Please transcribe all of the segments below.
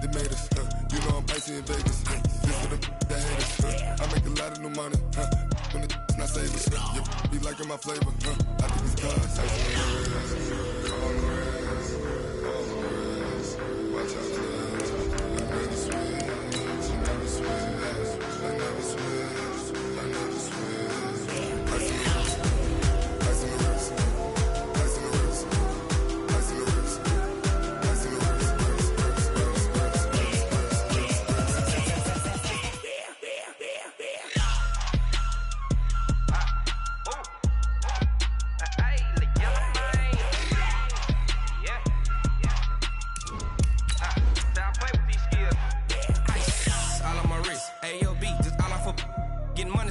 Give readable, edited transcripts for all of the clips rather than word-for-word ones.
they made us. You know I'm icy in Vegas. This for the that hate us. I make a lot of new money. When it's not savers. You be liking my flavor. I think it's cause. Ice on the wrist. On the wrist. On the wrist. Watch out for this. I never switch. I never switch. I never switch. I never switch. Ice on the wrist. Ice on the wrist. Ice on the wrist. Ice on the wrist. Ice on the wrist.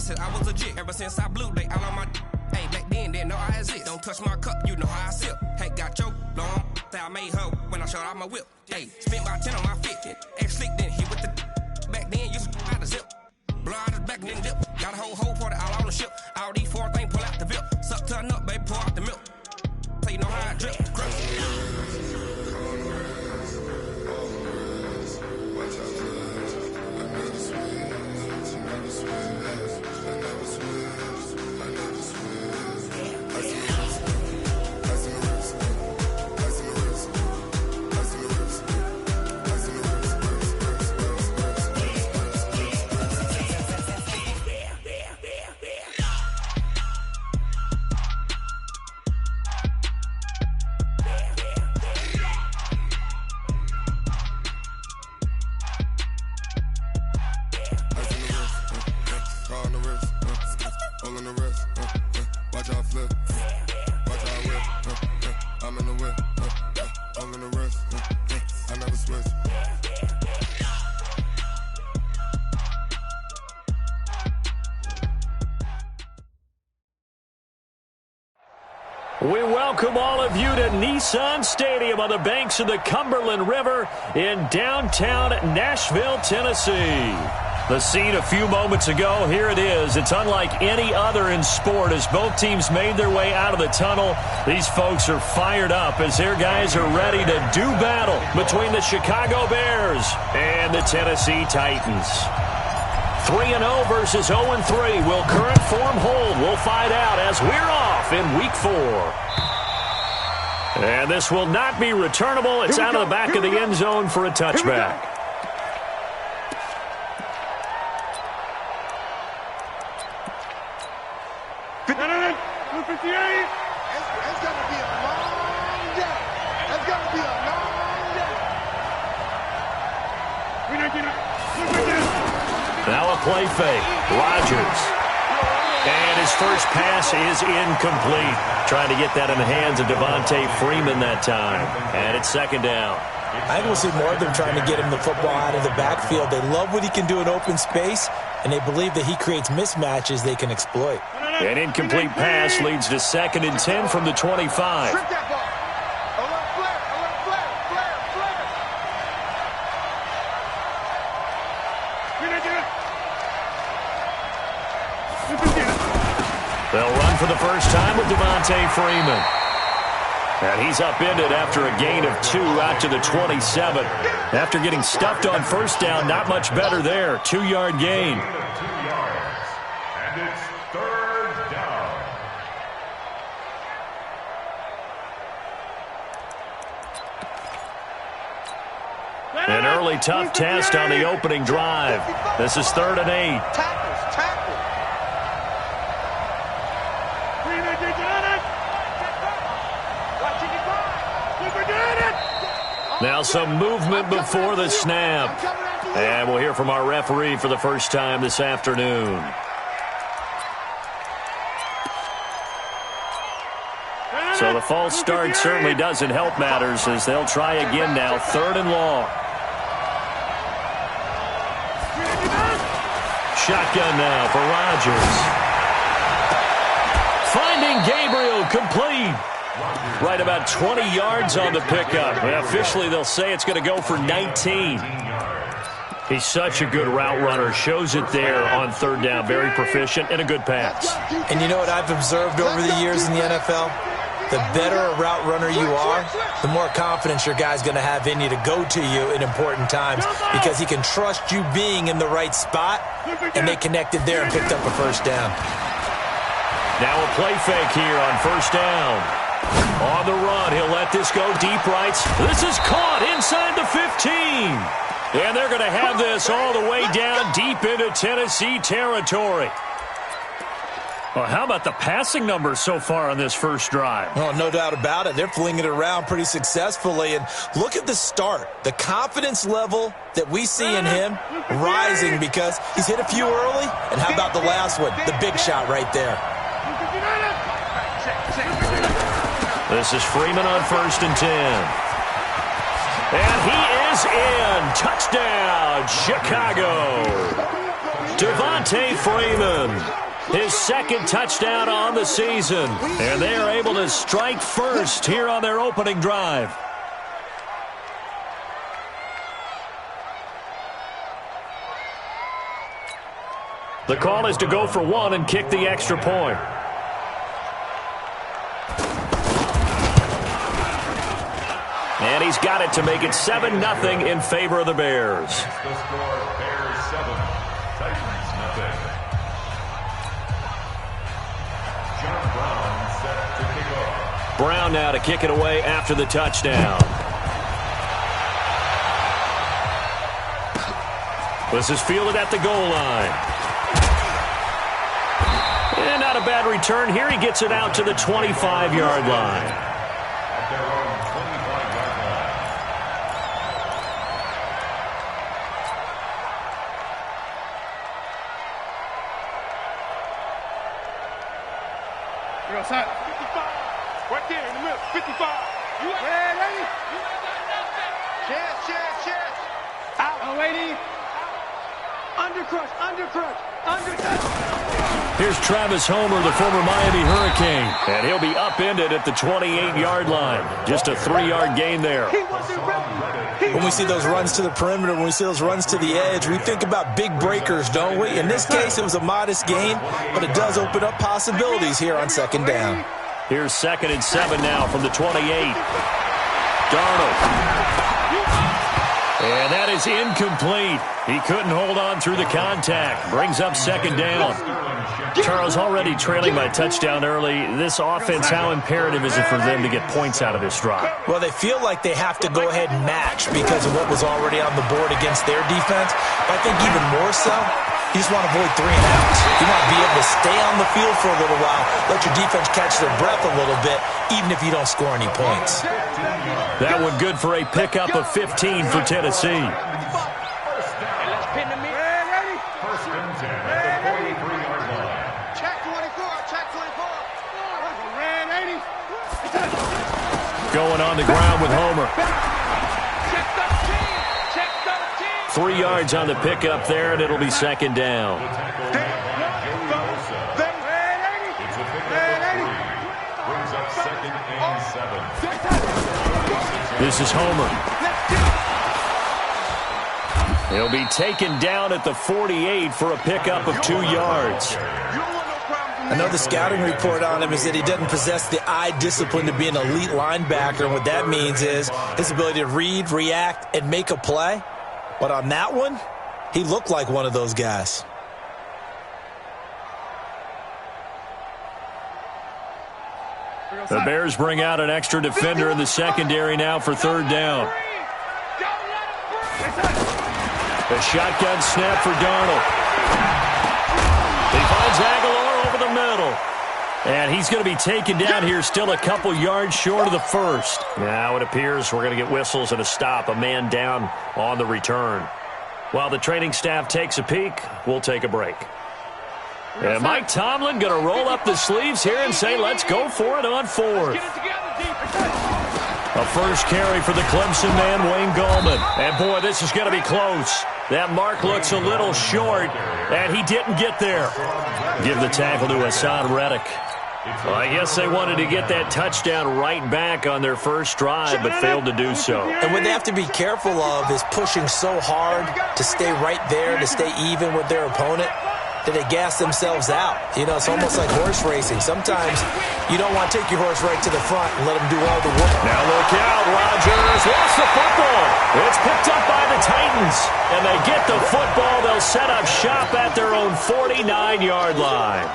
I was legit ever since I blew. They all on my hey back then didn't know I exist. Don't touch my cup, you know how I sip. Hey, got choked, long. Say I made her when I showed out my whip. Hey, spent about 10 on my fit. Ex slick then hit with the back then used to out the zip. Blow out his back and then dip. Got a whole party all on the ship. All these 4 things pull out the VIP. Suck turn up, baby, pour out the milk. So you know how I drip. Crush. Watch out for this. I never switch. I never switch. We welcome all of you to Nissan Stadium on the banks of the Cumberland River in downtown Nashville, Tennessee. The scene a few moments ago, here it is. It's unlike any other in sport as both teams made their way out of the tunnel. These folks are fired up as their guys are ready to do battle between the Chicago Bears and the Tennessee Titans. 3-0 versus 0-3. Will current form hold? We'll find out as we're off in Week 4. And this will not be returnable. It's out of the back of the end zone for a touchback. Now a play fake. Rodgers. And his first pass is incomplete. Trying to get that in the hands of Devontae Freeman that time. And it's second down. I think we'll see more of them trying to get him the football out of the backfield. They love what he can do in open space, and they believe that he creates mismatches they can exploit. An incomplete pass leads to 2nd and 10 from the 25. They'll run for the first time with Devontae Freeman. And he's upended after a gain of 2 out to the 27. After getting stuffed on first down, not much better there. 2-yard gain. And it's 3rd down. An early tough test on the opening drive. This is 3rd and 8. Now some movement before the snap. And we'll hear from our referee for the first time this afternoon. So the false start certainly doesn't help matters as they'll try again now. 3rd and long. Shotgun now for Rodgers. Finding Gabriel complete. Right about 20 yards on the pickup. And officially, they'll say it's going to go for 19. He's such a good route runner. Shows it there on 3rd down. Very proficient and a good pass. And you know what I've observed over the years in the NFL? the better a route runner you are, the more confidence your guy's going to have in you to go to you in important times because he can trust you being in the right spot, and they connected there and picked up a first down. Now a play fake here on first down. On the run, he'll let this go deep right. This is caught inside the 15. And they're going to have this all the way down deep into Tennessee territory. Well, how about the passing numbers so far on this first drive? Oh, no doubt about it. They're flinging it around pretty successfully. And look at the start. The confidence level that we see in him rising because he's hit a few early. And how about the last one? The big shot right there. This is Freeman on 1st and 10. And he is in. Touchdown, Chicago. Devontae Freeman. His second touchdown on the season. And they are able to strike first here on their opening drive. The call is to go for one and kick the extra point. And he's got it to make it 7-0 in favor of the Bears. The score, Bears 7, Titans nothing. John Brown set to kick off. Brown now to kick it away after the touchdown. This is fielded at the goal line. And not a bad return here. He gets it out to the 25-yard line. At their own 25-yard line. You're outside. 55. Right there in the middle. 55. You ready? You ain't got nothing. Chest. Out. I'm waiting. Undercrush. Here's Travis Homer, the former Miami Hurricane. And he'll be upended at the 28-yard line. Just a 3-yard gain there. When we see those runs to the perimeter, when we see those runs to the edge, we think about big breakers, don't we? In this case, it was a modest gain, but it does open up possibilities here on second down. Here's 2nd and 7 now from the 28. Darnold. And that is incomplete. He couldn't hold on through the contact. Brings up second down. Charles, already trailing by touchdown early. This offense, how imperative is it for them to get points out of this drive? Well, they feel like they have to go ahead and match because of what was already on the board against their defense. But I think even more so, you just want to avoid 3 and outs. You want to be able to stay on the field for a little while, let your defense catch their breath a little bit, even if you don't score any points. That one good for a pickup of 15 for Tennessee. First and 10 at the 43-yard line. Check 24. Red 80. Going on the ground with Homer. Check 13. 3 yards on the pickup there, and it'll be second down. It's a pickup of 3. Brings up 2nd and 7. This is Homer. He'll be taken down at the 48 for a pickup of 2 yards. I know the scouting report on him is that he doesn't possess the eye discipline to be an elite linebacker, and what that means is his ability to read, react, and make a play. But on that one, he looked like one of those guys. The Bears bring out an extra defender in the secondary now for third down. A shotgun snap for Darnold. He finds Aguilar over the middle. And he's going to be taken down here, still a couple yards short of the first. Now it appears we're going to get whistles and a stop, a man down on the return. While the training staff takes a peek, we'll take a break. And Mike Tomlin going to roll up the sleeves here and say, let's go for it on 4th. A first carry for the Clemson man, Wayne Gallman. And, boy, this is going to be close. That mark looks a little short, and he didn't get there. Give the tackle to Hassan Reddick. Well, I guess they wanted to get that touchdown right back on their first drive, but failed to do so. And what they have to be careful of is pushing so hard to stay right there, to stay even with their opponent. that they gas themselves out. You know, it's almost like horse racing. Sometimes you don't want to take your horse right to the front and let them do all the work. Now look out, Rodgers lost the football. It's picked up by the Titans, and they get the football. They'll set up shop at their own 49-yard line.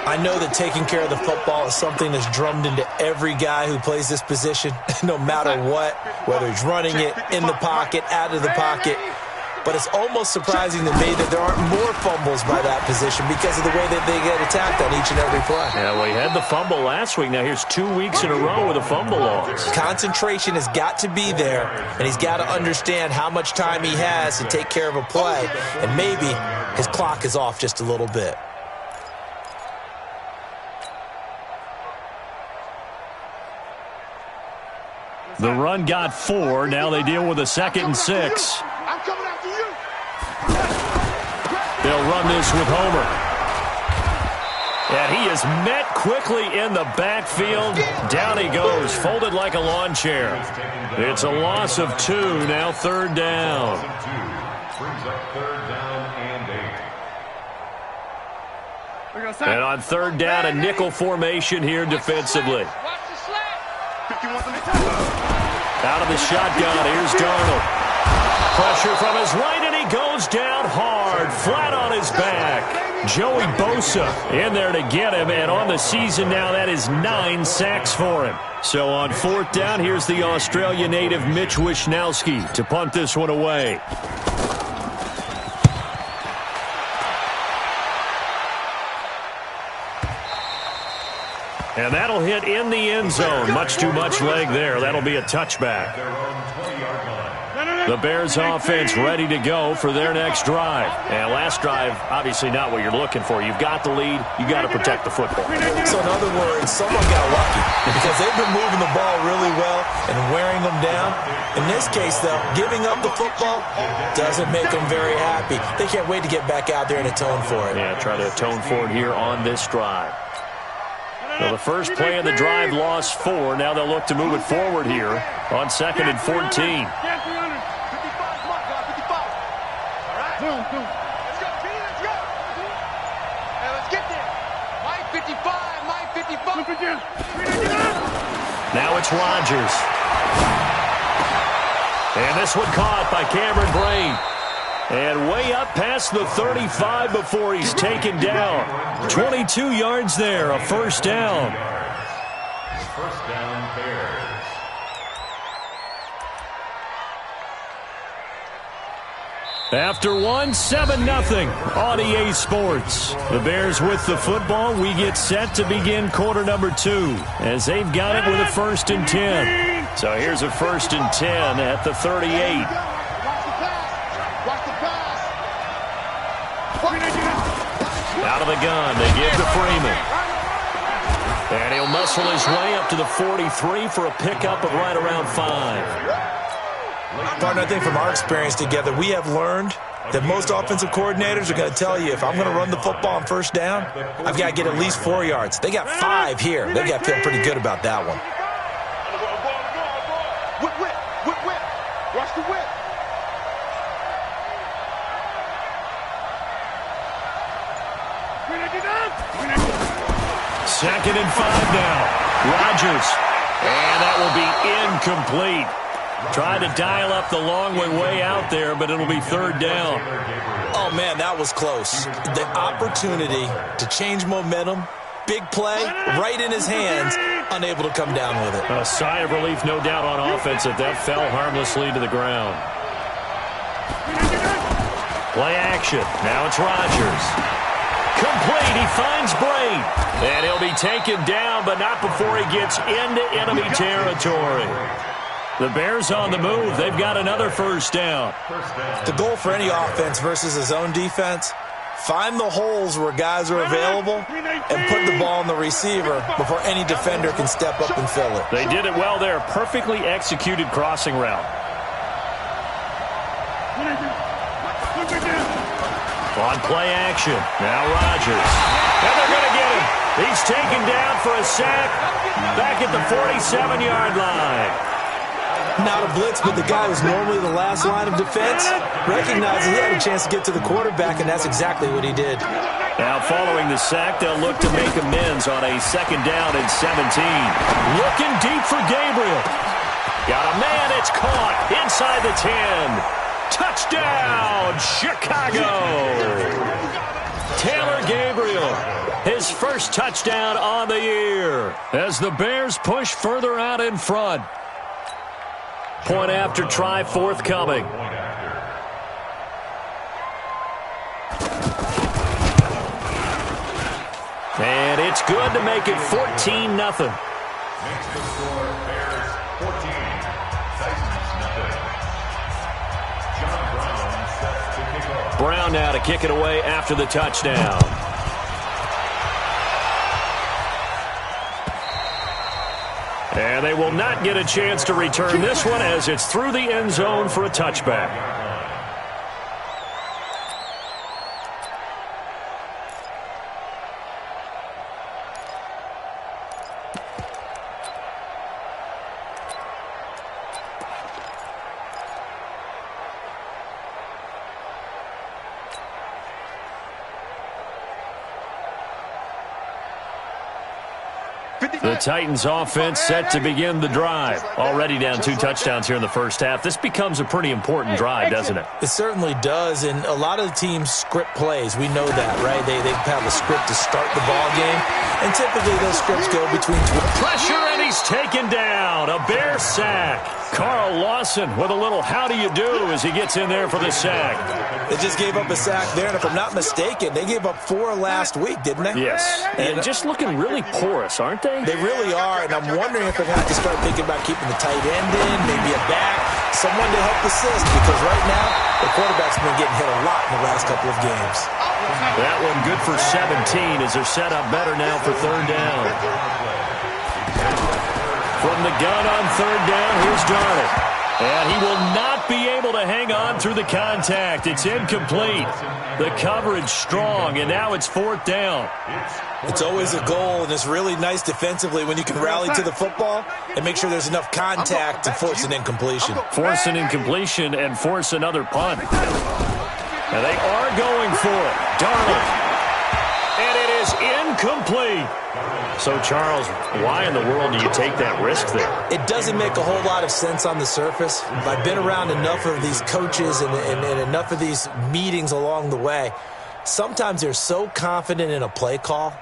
I know that taking care of the football is something that's drummed into every guy who plays this position, no matter what, whether he's running it, in the pocket, out of the pocket. But it's almost surprising to me that there aren't more fumbles by that position because of the way that they get attacked on each and every play. Yeah, we had the fumble last week. Now here's 2 weeks in a row with a fumble loss. Concentration has got to be there, and he's got to understand how much time he has to take care of a play, and maybe his clock is off just a little bit. The run got 4. Now they deal with a 2nd and 6. I'm coming after you. They'll run this with Homer. And he is met quickly in the backfield. Down he goes, folded like a lawn chair. It's a loss of 2, now 3rd down. Brings up 3rd down and 8. And on 3rd down, a nickel formation here defensively. Out of the shotgun, here's Darnold. Pressure from his right, and he goes down hard, flat on his back. Joey Bosa in there to get him, and on the season now, that is 9 sacks for him. So on 4th down, here's the Australia native Mitch Wishnowsky to punt this one away. And that'll hit in the end zone. Much too much leg there. That'll be a touchback. The Bears offense ready to go for their next drive. And last drive, obviously not what you're looking for. You've got the lead. You've got to protect the football. So in other words, someone got lucky because they've been moving the ball really well and wearing them down. In this case, though, giving up the football doesn't make them very happy. They can't wait to get back out there and atone for it. Yeah, try to atone for it here on this drive. So the first play of the drive lost 4. Now they'll look to move it forward here on 2nd and 14. Now it's Rodgers. And this one caught by Cameron Brain. And way up past the 35 before he's taken down. 22 yards there, a 1st down. 1st down, Bears. After 1, 7-0 on EA Sports. The Bears with the football. We get set to begin quarter number 2 as they've got it with a 1st and 10. So here's a 1st and 10 at the 38. Out of the gun, they give to Freeman. And he'll muscle his way up to the 43 for a pickup of right around 5. Partner, I think from our experience together, we have learned that most offensive coordinators are going to tell you, if I'm going to run the football on 1st down, I've got to get at least 4 yards. They got 5 here. They got to feel pretty good about that one. Whip. Watch the whip. 2nd and 5 now. Rodgers. And that will be incomplete. Tried to dial up the long way out there, but it'll be 3rd down. Oh, man, that was close. The opportunity to change momentum, big play, right in his hands, unable to come down with it. A sigh of relief, no doubt, on offense that fell harmlessly to the ground. Play action. Now it's Rodgers. Complete. He finds Braid. And he'll be taken down, but not before he gets into enemy territory. The Bears on the move. They've got another 1st down. The goal for any offense versus his own defense, find the holes where guys are available and put the ball on the receiver before any defender can step up and fill it. They did it well there. Perfectly executed crossing route. On play action. Now Rodgers. And they're going to get him. He's taken down for a sack back at the 47-yard line. Not a blitz, but the guy who's normally the last line of defense recognizes he had a chance to get to the quarterback, and that's exactly what he did. Now, following the sack, they'll look to make amends on a 2nd down and 17. Looking deep for Gabriel. Got a man, it's caught inside the 10. Touchdown, Chicago! Taylor Gabriel, his first touchdown on the year as the Bears push further out in front. Point after try forthcoming. And it's good to make it 14-0. Next to score, Bears 14, Titans nothing. John Brown sets to kick off. Brown now to kick it away after the touchdown. And they will not get a chance to return this one as it's through the end zone for a touchback. The Titans offense set to begin the drive. Already down 2 touchdowns here in the first half. This becomes a pretty important drive, doesn't it? It certainly does, and a lot of the teams script plays. We know that, right? They have a script to start the ball game, and typically those scripts go between 12. Pressure, and he's taken down. A Bear sack. Carl Lawson with a little how do you do as he gets in there for the sack. They just gave up a sack there, and if I'm not mistaken, they gave up 4 last week, didn't they? Yes, and just looking really porous, aren't they? They really are, and I'm wondering if they're going to have to start thinking about keeping the tight end in, maybe a back, someone to help assist, because right now, the quarterback's been getting hit a lot in the last couple of games. That one good for 17 as they're set up better now for 3rd down. From the gun on 3rd down, here's Darnold. And he will not be able to hang on through the contact. It's incomplete. The coverage strong, and now it's 4th down. It's always a goal, and it's really nice defensively when you can rally to the football and make sure there's enough contact to force an incompletion. Force an incompletion and force another punt. And they are going for it. Darnold. And it is incomplete. So, Charles, why in the world do you take that risk there? It doesn't make a whole lot of sense on the surface. I've been around enough of these coaches and enough of these meetings along the way. Sometimes they're so confident in a play call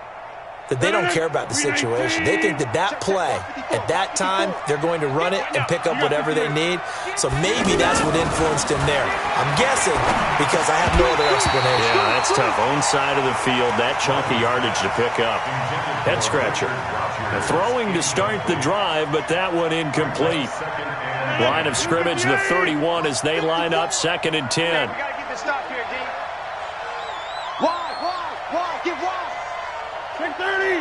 that they don't care about the situation. They think that play, at that time, they're going to run it and pick up whatever they need. So maybe that's what influenced him there. I'm guessing because I have no other explanation. Yeah, that's tough. Own side of the field, that chunk of yardage to pick up. Head scratcher. Throwing to start the drive, but that one incomplete. Line of scrimmage, the 31 as they line up 2nd and 10. We got to get the stop here, D. Wide, get wide. 630.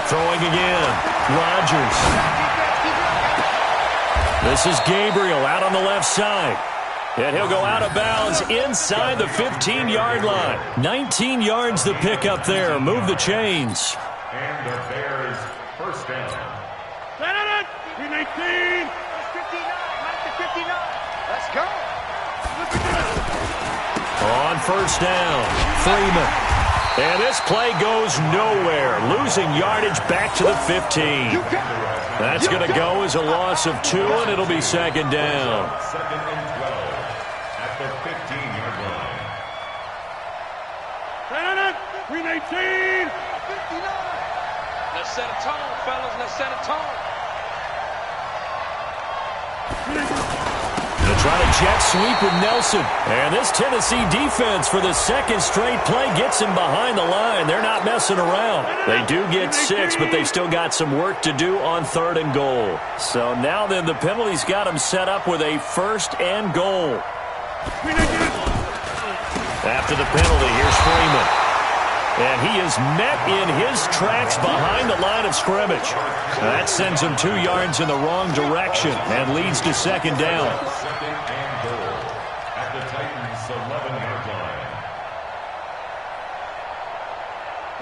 Throwing again. Rodgers. This is Gabriel out on the left side. And he'll go out of bounds inside the 15-yard line. 19 yards the pickup there. Move the chains. And the Bears first down. 319. 59. Let's go. On 1st down, Freeman. And this play goes nowhere. Losing yardage back to the 15. That's going to go as a loss of 2, and it'll be 2nd down. 2nd and 12 at the 15-yard line. 319. 59. Let's set a tone, fellas. Let's set a tone. They'll try to jet sweep with Nelson. And this Tennessee defense for the 2nd straight play gets him behind the line. They're not messing around. They do get 6, but they've still got some work to do on 3rd and goal. So now then the penalty's got them set up with a 1st and goal. After the penalty, here's Freeman. And he is met in his tracks behind the line of scrimmage. That sends him 2 yards in the wrong direction and leads to 2nd down. 2nd and goal at the Titans' 11-yard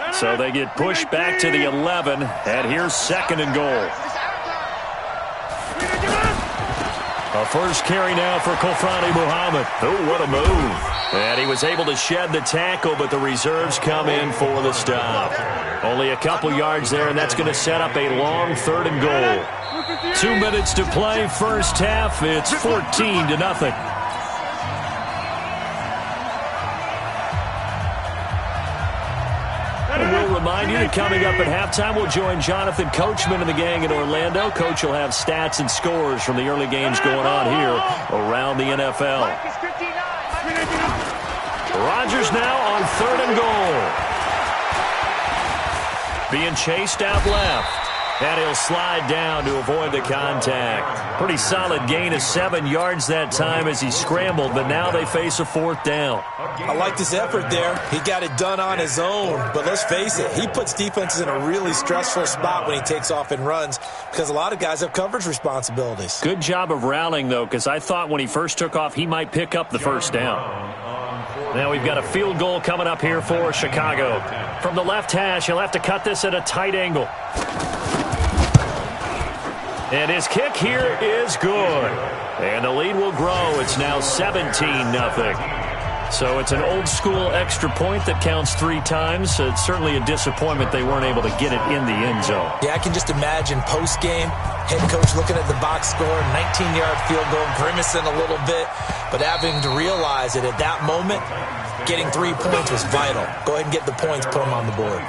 line. So they get pushed back to the 11, and here's 2nd and goal. A first carry now for Kofrani Muhammad. Oh, what a move. And he was able to shed the tackle, but the reserves come in for the stop. Only a couple yards there, and that's going to set up a long 3rd and goal. 2 minutes to play, first half. It's 14-0. And we'll remind you that coming up at halftime, we'll join Jonathan Coachman and the gang in Orlando. Coach will have stats and scores from the early games going on here around the NFL. Rodgers now on 3rd and goal. Being chased out left. And he'll slide down to avoid the contact. Pretty solid gain of 7 yards that time as he scrambled, but now they face a 4th down. I like his effort there. He got it done on his own. But let's face it, he puts defenses in a really stressful spot when he takes off and runs because a lot of guys have coverage responsibilities. Good job of rallying, though, because I thought when he first took off, he might pick up the first down. Now we've got a field goal coming up here for Chicago. From the left hash, he'll have to cut this at a tight angle. And his kick here is good. And the lead will grow. It's now 17-0. So it's an old-school extra point that counts 3 times. It's certainly a disappointment they weren't able to get it in the end zone. Yeah, I can just imagine post-game, head coach looking at the box score, 19-yard field goal, grimacing a little bit, but having to realize that at that moment, getting 3 points was vital. Go ahead and get the points, put them on the board.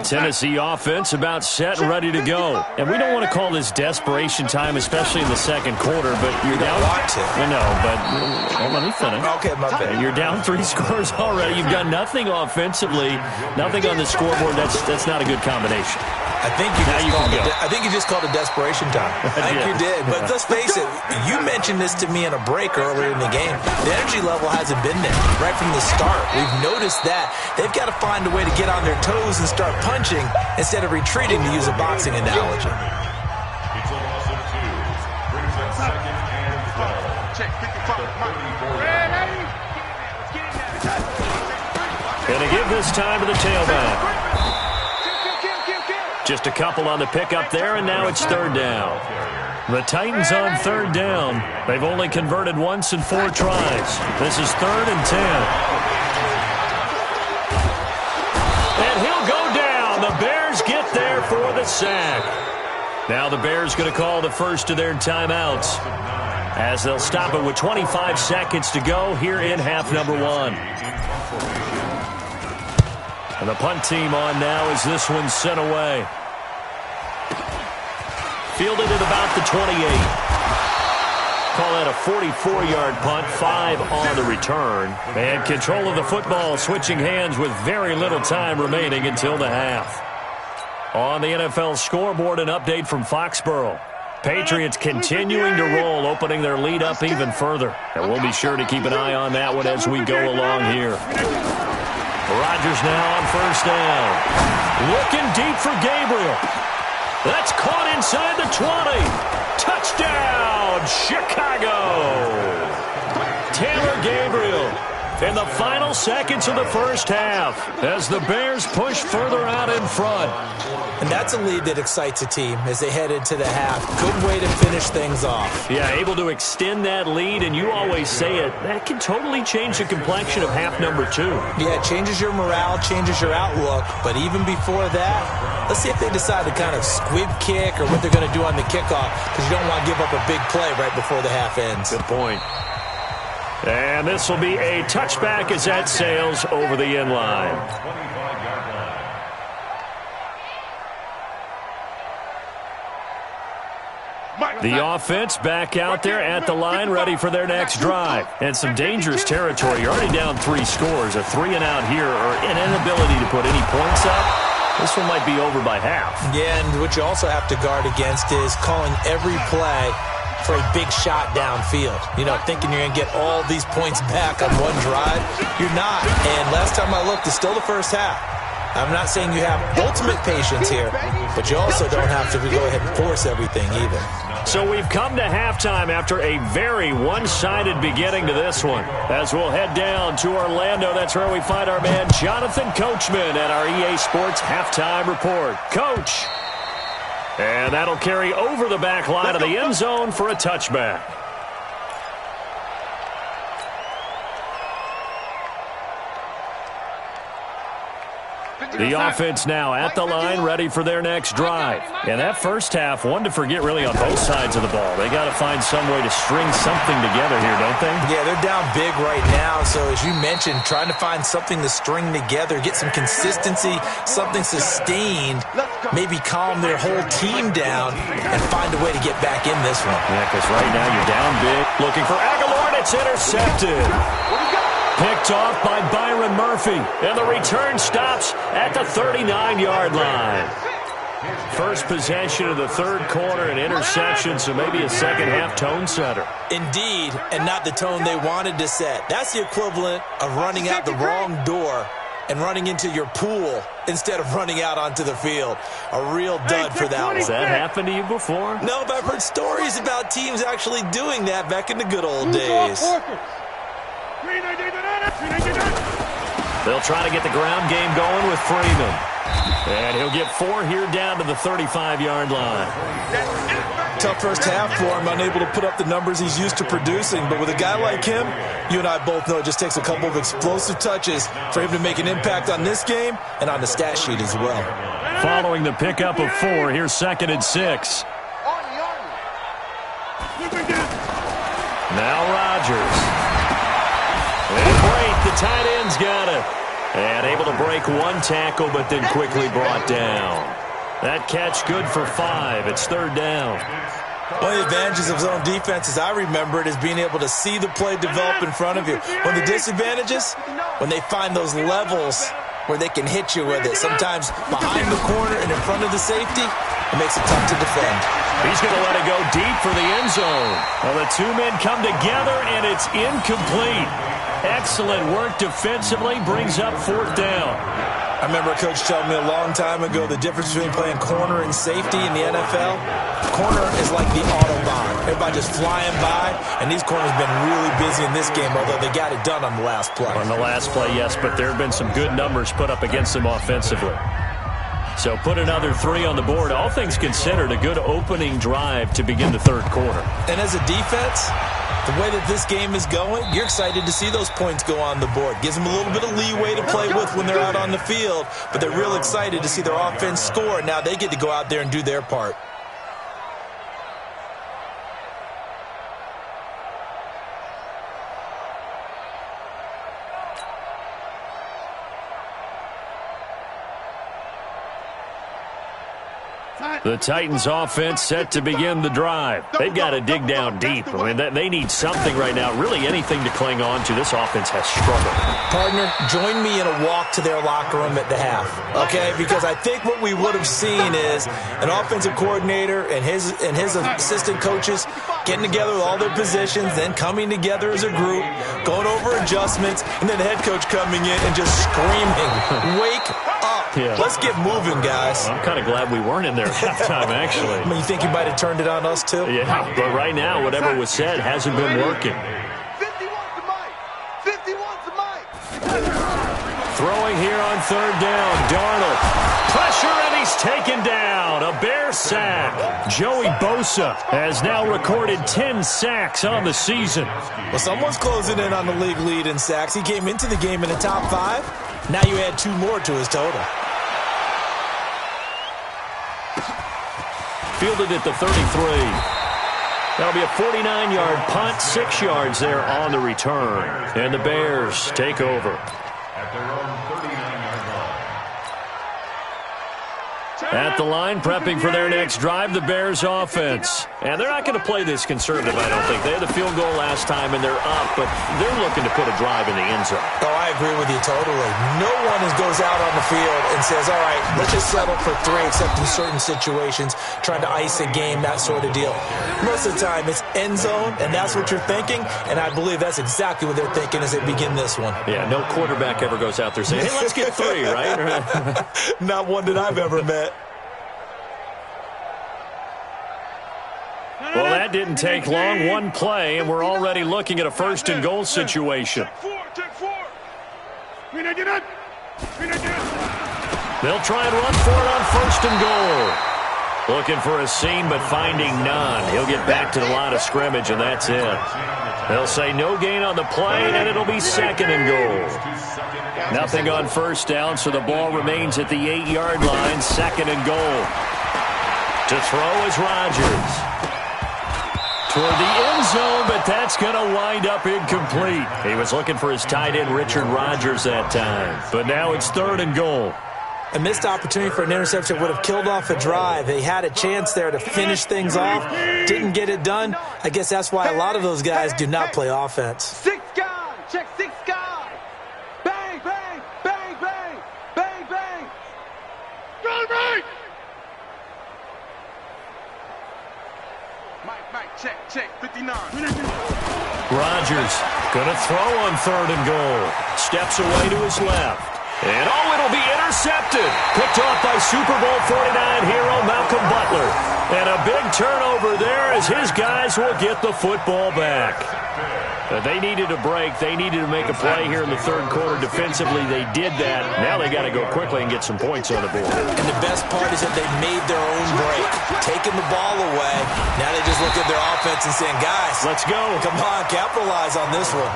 Tennessee offense about set and ready to go. And we don't want to call this desperation time, especially in the second quarter, but you're down. I know, but well, let me finish. Okay, my bad. You're down 3 scores already. You've done nothing offensively, nothing on the scoreboard. That's not a good combination. I think you just called it desperation time. I think you did. But let's face it, you mentioned this to me in a break earlier in the game. The energy level hasn't been there right from the start. We've noticed that. They've got to find a way to get on their toes and start punching instead of retreating, to use a boxing analogy. It's a loss of 2. Brings up 2nd and 12. Check 55. Gonna give this time to the tailback. Just a couple on the pickup there, and now it's 3rd down. The Titans on 3rd down. They've only converted once in 4 tries. This is 3rd and 10. And he'll go down. The Bears get there for the sack. Now the Bears going to call the first of their timeouts as they'll stop it with 25 seconds to go here in half number 1. And the punt team on now as this one's sent away. Fielded at about the 28. Call that a 44-yard punt, 5 on the return. And control of the football switching hands with very little time remaining until the half. On the NFL scoreboard, an update from Foxborough. Patriots continuing to roll, opening their lead up even further. And we'll be sure to keep an eye on that one as we go along here. Rodgers now on 1st down. Looking deep for Gabriel. That's caught inside the 20. Touchdown, Chicago. Taylor Gabriel in the final seconds of the first half as the Bears push further out in front. And that's a lead that excites a team as they head into the half. Good way to finish things off. Yeah, able to extend that lead, and you always say it, that can totally change the complexion of half number 2. Yeah, it changes your morale, changes your outlook. But even before that, let's see if they decide to kind of squib kick or what they're going to do on the kickoff, because you don't want to give up a big play right before the half ends. Good point. And this will be a touchback as that sails over the end line. The offense back out there at the line, ready for their next drive. And some dangerous territory. You're already down 3 scores. A 3-and-out here, or an inability to put any points up. This one might be over by half. Yeah, and what you also have to guard against is calling every play for a big shot downfield. You know, thinking you're going to get all these points back on one drive. You're not. And last time I looked, it's still the first half. I'm not saying you have ultimate patience here, but you also don't have to go ahead and force everything either. So we've come to halftime after a very one-sided beginning to this one. As we'll head down to Orlando, that's where we find our man Jonathan Coachman at our EA Sports Halftime Report. Coach! And that'll carry over the back line of the end zone for a touchback. The offense now at the line, ready for their next drive. And that first half, one to forget really on both sides of the ball. They got to find some way to string something together here, don't they? Yeah, they're down big right now. So as you mentioned, trying to find something to string together, get some consistency, something sustained, maybe calm their whole team down and find a way to get back in this one. Yeah, because right now you're down big. Looking for Aguilar, and it's intercepted. Picked off by Byron Murphy. And the return stops at the 39-yard line. First possession of the third quarter, an interception, so maybe a second-half tone setter. Indeed, and not the tone they wanted to set. That's the equivalent of running out the wrong door and running into your pool instead of running out onto the field. A real dud for that one. Has that happened to you before? No, but I've heard stories about teams actually doing that back in the good old days. They'll try to get the ground game going with Freeman. And he'll get 4 here down to the 35-yard line. Tough first half for him, unable to put up the numbers he's used to producing. But with a guy like him, you and I both know it just takes a couple of explosive touches for him to make an impact on this game and on the stat sheet as well. Following the pickup of 4, here's 2nd and 6. Now Rodgers. And break, the tight end's got it. And able to break one tackle, but then quickly brought down. That catch good for 5. It's 3rd down. One of the advantages of zone defense, as I remember it, is being able to see the play develop in front of you. One of the disadvantages, when they find those levels where they can hit you with it. Sometimes behind the corner and in front of the safety, it makes it tough to defend. He's going to let it go deep for the end zone. Well, the two men come together, and it's incomplete. Excellent work defensively, brings up 4th down. I remember a coach telling me a long time ago the difference between playing corner and safety in the NFL. Corner is like the Autobahn. Everybody just flying by, and these corners have been really busy in this game, although they got it done on the last play. On the last play, yes, but there have been some good numbers put up against them offensively. So put another 3 on the board. All things considered, a good opening drive to begin the third quarter. And as a defense, the way that this game is going, you're excited to see those points go on the board. Gives them a little bit of leeway to play with when they're out on the field, but they're real excited to see their offense score. Now they get to go out there and do their part. The Titans offense set to begin the drive. They've got to dig down deep. I mean, they need something right now, really anything to cling on to. This offense has struggled. Partner, join me in a walk to their locker room at the half, okay? Because I think what we would have seen is an offensive coordinator and his assistant coaches getting together with all their positions, then coming together as a group, going over adjustments, and then the head coach coming in and just screaming, "Wake up. Yeah. Let's get moving, guys." I'm kind of glad we weren't in there at halftime, actually. I mean, you think he might have turned it on us, too? Yeah, but right now, whatever was said hasn't been working. 51's the mic. 51's the mic. Throwing here on 3rd down, Darnold. Pressure, and he's taken down. A Bear sack. Joey Bosa has now recorded 10 sacks on the season. Well, someone's closing in on the league lead in sacks. He came into the game in the top 5. Now you add 2 more to his total. Fielded at the 33. That'll be a 49-yard punt, 6 yards there on the return. And the Bears take over. At their own 39-yard At the line, prepping for their next drive, the Bears offense. And they're not going to play this conservative, I don't think. They had the field goal last time, and they're up, but they're looking to put a drive in the end zone. Oh, I agree with you totally. No one goes out on the field and says, all right, let's just settle for 3, except in certain situations, trying to ice a game, that sort of deal. Most of the time, it's end zone, and that's what you're thinking, and I believe that's exactly what they're thinking as they begin this one. Yeah, no quarterback ever goes out there saying, hey, let's get 3, right? Not one that I've ever met. Well, that didn't take long. One play, and we're already looking at a first and goal situation. They'll try and run for it on first and goal. Looking for a seam, but finding none. He'll get back to the line of scrimmage, and that's it. They'll say no gain on the play, and it'll be second and goal. Nothing on first down, so the ball remains at the 8-yard line, second and goal. To throw is Rodgers. Toward the end zone, but that's going to wind up incomplete. He was looking for his tight end, Richard Rodgers, that time. But now it's third and goal. A missed opportunity for an interception would have killed off a drive. They had a chance there to finish things off. Didn't get it done. I guess that's why a lot of those guys do not play offense. 6 guy. Check 6 guy. Bang, bang, bang, bang, bang, bang. Go, right. Mike, check, 59. Rodgers going to throw on third and goal. Steps away to his left. And, it'll be intercepted. Picked off by Super Bowl 49 hero Malcolm Butler. And a big turnover there as his guys will get the football back. They needed a break. They needed to make a play here in the third quarter. Defensively, they did that. Now they got to go quickly and get some points on the board. And the best part is that they made their own break, taking the ball away. Now they just look at their offense and saying, guys, let's go. Come on, capitalize on this one.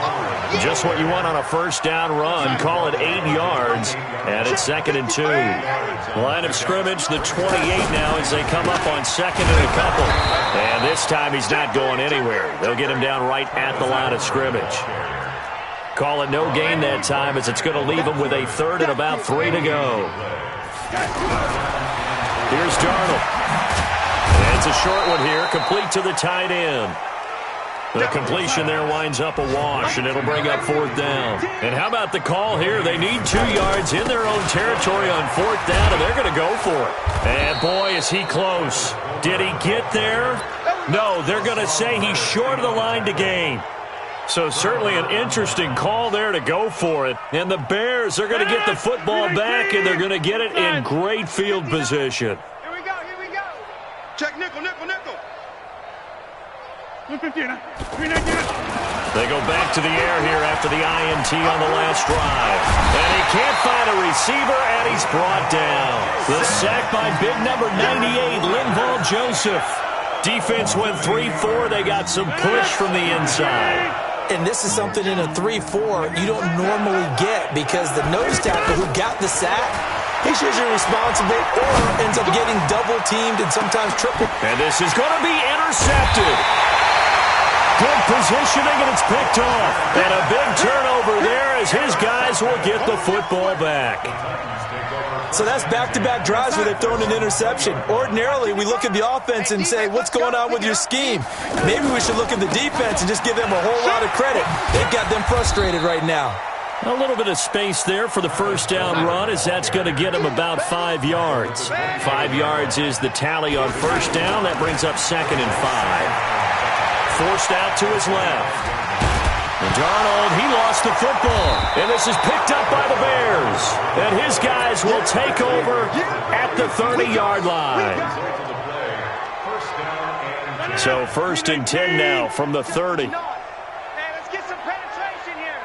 Just what you want on a first down run. Call it 8 yards, and it's second and 2. Line of scrimmage, the 28 now as they come up on second and a couple. And this time he's not going anywhere. They'll get him down right at the line of scrimmage. Call it no gain that time as it's going to leave him with a third and about 3 to go. Here's Darnold. And it's a short one here, complete to the tight end. The completion there winds up a wash, and it'll bring up fourth down. And how about the call here? They need 2 yards in their own territory on fourth down, and they're going to go for it. And boy, is he close. Did he get there? No, they're going to say he's short of the line to gain. So certainly an interesting call there to go for it. And the Bears are going to get the football back, and they're going to get it in great field position. Here we go. Check nickel. They go back to the air here after the INT on the last drive. And he can't find a receiver, and he's brought down. The sack by big number 98, Linval Joseph. Defense went 3-4. They got some push from the inside. And this is something in a 3-4 you don't normally get because the nose tackle who got the sack, he's usually responsible or ends up getting double-teamed and sometimes triple. And this is going to be intercepted. Good positioning, and it's picked off. And a big turnover there as his guys will get the football back. So that's back-to-back drives where they've thrown an interception. Ordinarily, we look at the offense and say, what's going on with your scheme? Maybe we should look at the defense and just give them a whole lot of credit. They've got them frustrated right now. A little bit of space there for the first down run as that's going to get him about 5 yards. 5 yards is the tally on first down. That brings up second and 5. Forced out to his left. And Darnold, he lost the football. And this is picked up by the Bears. And his guys will take over at the 30-yard line. So first and 10 now from the 30. Hey, let's get some penetration here.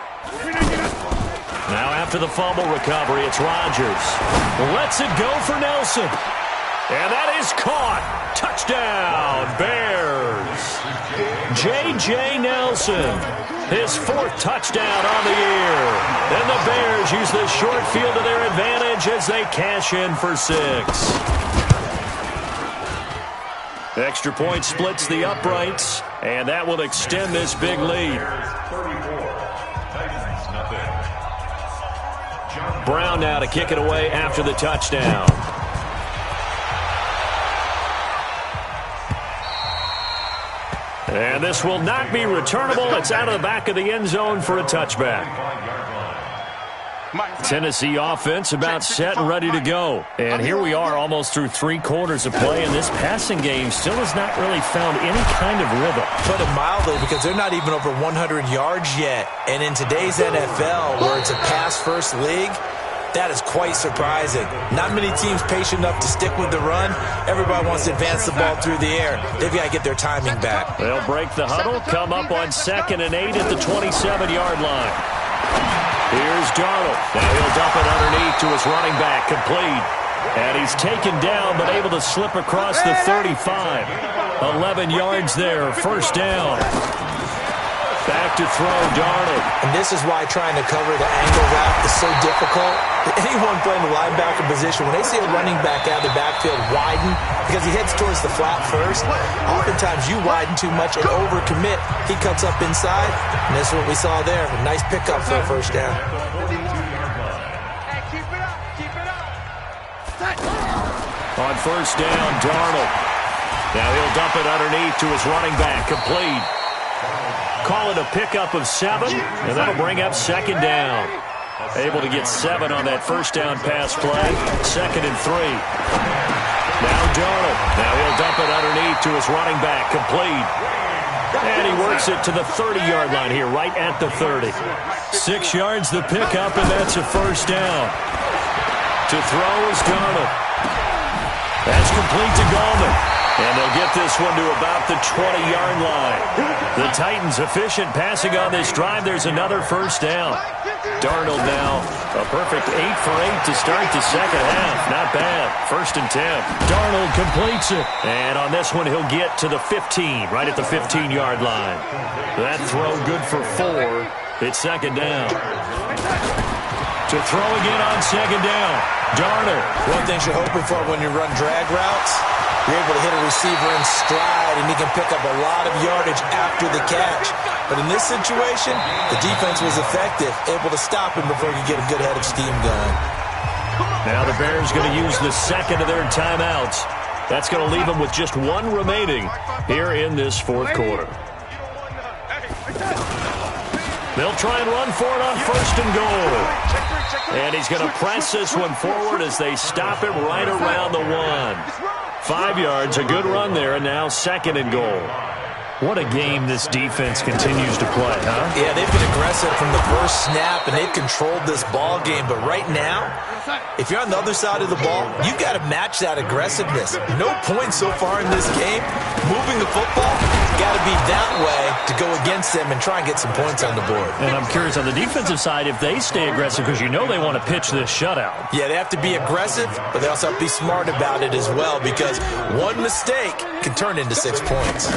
Now after the fumble recovery, it's Rodgers. Lets it go for Nelson. And that is caught. Touchdown, Bears. J.J. Nelson, his 4th touchdown on the year. And the Bears use this short field to their advantage as they cash in for 6. Extra point splits the uprights, and that will extend this big lead. Brown now to kick it away after the touchdown. And this will not be returnable. It's out of the back of the end zone for a touchback. Tennessee offense about set and ready to go. And here we are almost through 3 quarters of play, and this passing game still has not really found any kind of rhythm. Put it mildly, because they're not even over 100 yards yet. And in today's NFL, where it's a pass-first league, that is quite surprising. Not many teams patient enough to stick with the run. Everybody wants to advance the ball through the air. They've got to get their timing back. They'll break the huddle, come up on 2nd and 8 at the 27-yard line. Here's Darnold. Now he'll dump it underneath to his running back, complete. And he's taken down, but able to slip across the 35. 11 yards there, first down. Back to throw, Darnold. And this is why trying to cover the angle route is so difficult. Anyone playing the linebacker position, when they see a running back out of the backfield widen, because he heads towards the flat first, oftentimes you widen too much and overcommit. He cuts up inside, and this is what we saw there. A nice pickup for a first down. On first down, Darnold. Now he'll dump it underneath to his running back, complete. Call it a pickup of 7, and that'll bring up 2nd down. Able to get 7 on that first down pass play. 2nd and 3. Now Darnold. Now he'll dump it underneath to his running back, complete. And he works it to the 30-yard line here, right at the 30. 6 yards the pickup, and that's a first down. To throw is Darnold. That's complete to Gallman. And they'll get this one to about the 20-yard line. The Titans efficient passing on this drive. There's another first down. Darnold now a perfect 8 for 8 to start the second half. Not bad. 1st and 10. Darnold completes it. And on this one, he'll get to the 15, right at the 15-yard line. That throw good for 4. It's 2nd down. To throw again on 2nd down. Darnold. One thing you're hoping for when you run drag routes, you're able to hit a receiver in stride, and he can pick up a lot of yardage after the catch. But in this situation, the defense was effective, able to stop him before he could get a good head of steam going. Now the Bears going to use the 2nd of their timeouts. That's going to leave them with just 1 remaining here in this 4th quarter. They'll try and run for it on 1st and goal. And he's going to press this one forward as they stop it right around the 1. 5 yards, a good run there, and now 2nd and goal. What a game this defense continues to play, huh? Yeah, they've been aggressive from the first snap, and they've controlled this ball game. But right now, if you're on the other side of the ball, you've got to match that aggressiveness. No points so far in this game. Moving the football, got to be that way to go against them and try and get some points on the board. And I'm curious on the defensive side if they stay aggressive, because you know they want to pitch this shutout. Yeah, they have to be aggressive, but they also have to be smart about it as well, because one mistake can turn into 6 points.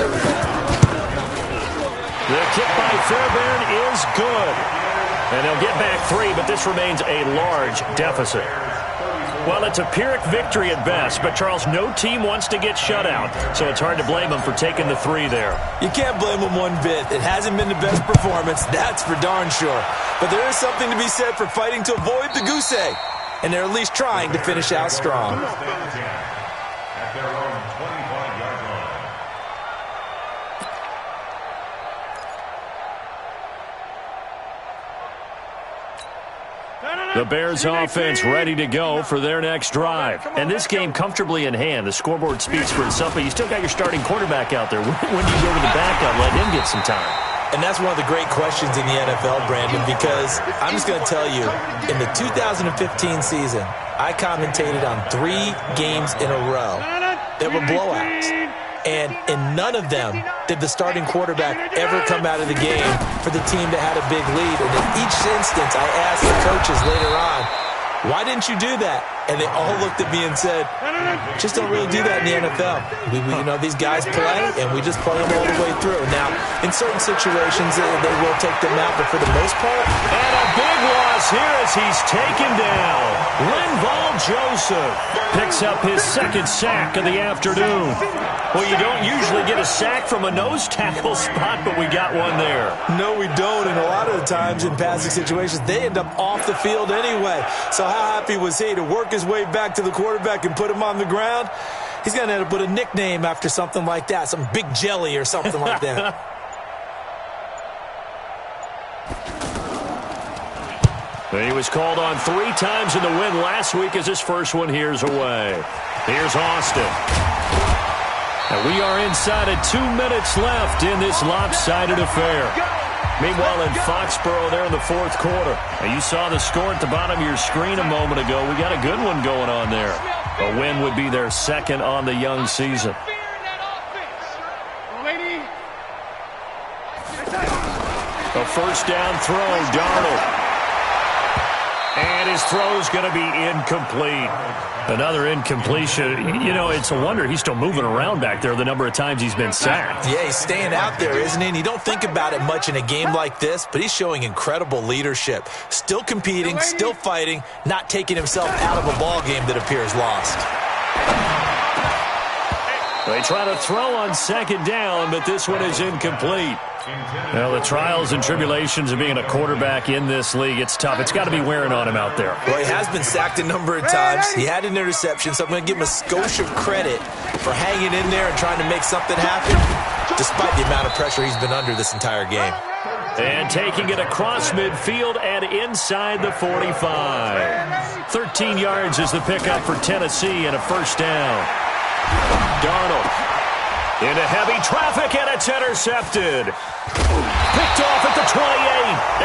The kick by Fairbairn is good. And they'll get back 3, but this remains a large deficit. Well, it's a Pyrrhic victory at best, but, Charles, no team wants to get shut out, so it's hard to blame them for taking the 3 there. You can't blame them one bit. It hasn't been the best performance, that's for darn sure. But there is something to be said for fighting to avoid the goose egg, and they're at least trying to finish out strong. At their own 25-yard line. The Bears offense ready to go for their next drive. And this game comfortably in hand. The scoreboard speaks for itself, but you still got your starting quarterback out there. When do you go to the backup, let him get some time? And that's one of the great questions in the NFL, Brandon, because I'm just going to tell you, in the 2015 season, I commentated on 3 games in a row that were blowouts. And in none of them did the starting quarterback ever come out of the game for the team that had a big lead. And in each instance, I asked the coaches later on, why didn't you do that? And they all looked at me and said, just don't really do that in the NFL. We these guys play, and we just play them all the way through. Now, in certain situations, they will take them out, but for the most part. And a big loss here as he's taken down. Linval Joseph picks up his 2nd sack of the afternoon. Well, you don't usually get a sack from a nose tackle spot, but we got one there. No, we don't, and a lot of the times in passing situations, they end up off the field anyway. So how happy was he to work his way back to the quarterback and put him on the ground? He's going to end up with a nickname after something like that, some Big Jelly or something like that. He was called on 3 times in the win last week as his first one here's away. Here's Austin. And we are inside of 2 minutes left in this lopsided affair. Meanwhile, in Foxborough there in the fourth quarter. Now, you saw the score at the bottom of your screen a moment ago. We got a good one going on there. A win would be their second on the young season. A first down throw, Darnold. And his throw's going to be incomplete. Another incompletion. You know, it's a wonder he's still moving around back there the number of times he's been sacked. Yeah, he's staying out there, isn't he? And you don't think about it much in a game like this, but he's showing incredible leadership. Still competing, still fighting, not taking himself out of a ball game that appears lost. They try to throw on second down, but this one is incomplete. Well, the trials and tribulations of being a quarterback in this league, it's tough. It's got to be wearing on him out there. Well, he has been sacked a number of times. He had an interception, so I'm going to give him a skosh of credit for hanging in there and trying to make something happen, despite the amount of pressure he's been under this entire game. And taking it across midfield and inside the 45. 13 yards is the pickup for Tennessee and a first down. Darnold into heavy traffic, and it's intercepted. Picked off at the 28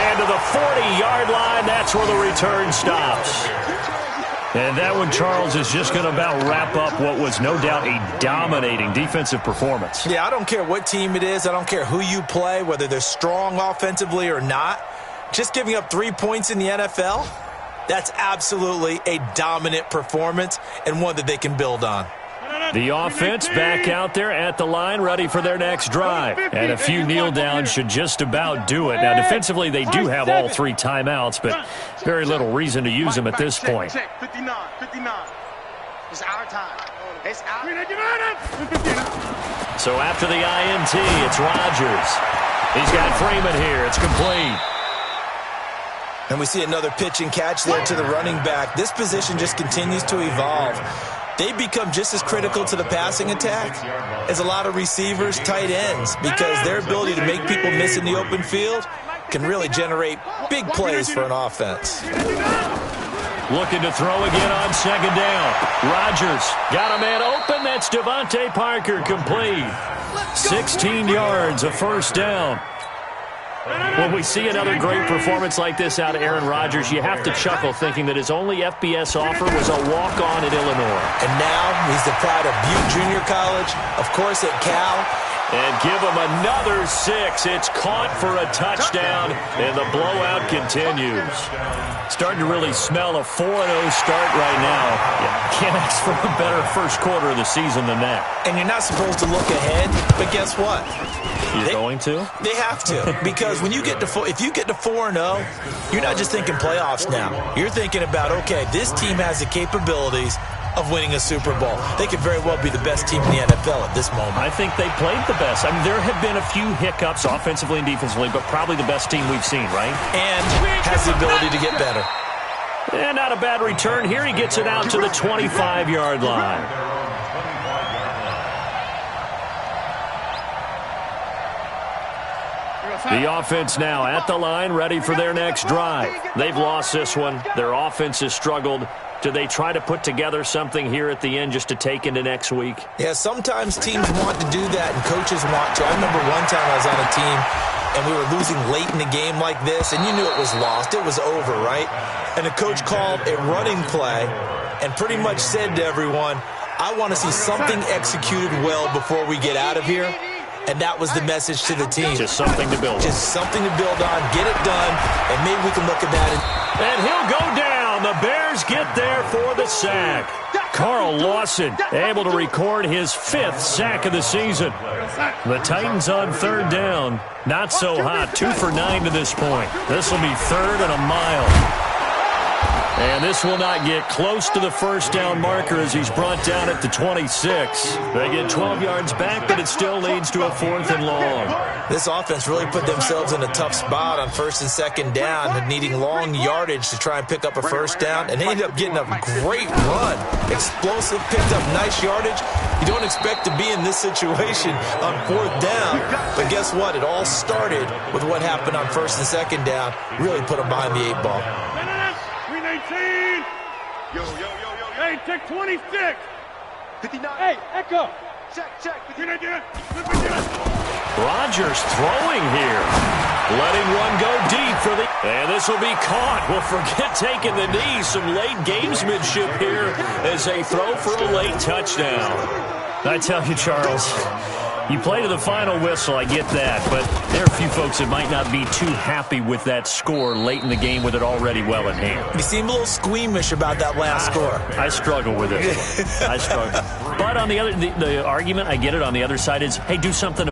and to the 40-yard line. That's where the return stops. And that one, Charles, is just going to about wrap up what was no doubt a dominating defensive performance. Yeah, I don't care what team it is. I don't care who you play, whether they're strong offensively or not. Just giving up 3 points in the NFL, that's absolutely a dominant performance and one that they can build on. The offense back out there at the line, ready for their next drive. And a few kneel downs should just about do it. Now, defensively, they do have all 3 timeouts, but very little reason to use them at this point. 59. It's our time. It's our So after the INT, it's Rodgers. He's got Freeman here. It's complete. And we see another pitch and catch there to the running back. This position just continues to evolve. They become just as critical to the passing attack as a lot of receivers, tight ends, because their ability to make people miss in the open field can really generate big plays for an offense. Looking to throw again on second down. Rodgers got a man open. That's Devontae Parker, complete. 16 yards, a first down. When we see another great performance like this out of Aaron Rodgers, you have to chuckle thinking that his only FBS offer was a walk-on at Illinois. And now he's the pride of Butte Junior College, of course at Cal. And give him another 6. It's caught for a touchdown, and the blowout continues. Starting to really smell a 4-0 start right now. You can't ask for a better first quarter of the season than that. And you're not supposed to look ahead, but guess what? You're going to? They have to, because when you get to if you get to 4-0, you're not just thinking playoffs now. You're thinking about, okay, this team has the capabilities of winning a Super Bowl. They could very well be the best team in the NFL at this moment. I think they played the best. I mean, there have been a few hiccups offensively and defensively, but probably the best team we've seen, right? And has the ability to get better. And not a bad return here. He gets it out to the 25-yard line. The offense now at the line, ready for their next drive. They've lost this one. Their offense has struggled. Do they try to put together something here at the end just to take into next week? Yeah, sometimes teams want to do that and coaches want to. I remember one time I was on a team and we were losing late in the game like this, and you knew it was lost. It was over, right? And the coach called a running play and pretty much said to everyone, I want to see something executed well before we get out of here. And that was the message to the team. Just something to build on. Just something to build on, get it done, and maybe we can look at that. And he'll go down. The Bears get there for the sack. Carl Lawson able to record his 5th sack of the season. The Titans on third down. Not so hot. 2 for 9 to this point. This will be 3rd and a mile. And this will not get close to the first down marker as he's brought down at the 26. They get 12 yards back, but it still leads to a 4th and long. This offense really put themselves in a tough spot on 1st and 2nd down, needing long yardage to try and pick up a first down, and they ended up getting a great run. Explosive, picked up nice yardage. You don't expect to be in this situation on 4th down, but guess what? It all started with what happened on 1st and 2nd down. Really put them behind the 8 ball. 319. Hey, check 26. 59. Hey, echo. Check. 319. Rodgers throwing here. Letting one go deep for the... And this will be caught. Well, forget taking the knee. Some late gamesmanship here as they throw for a late touchdown. I tell you, Charles, you play to the final whistle, I get that, but there are a few folks that might not be too happy with that score late in the game with it already well in hand. You seem a little squeamish about that last score. I struggle with it. I struggle. But on the argument, I get it, on the other side is, hey, do something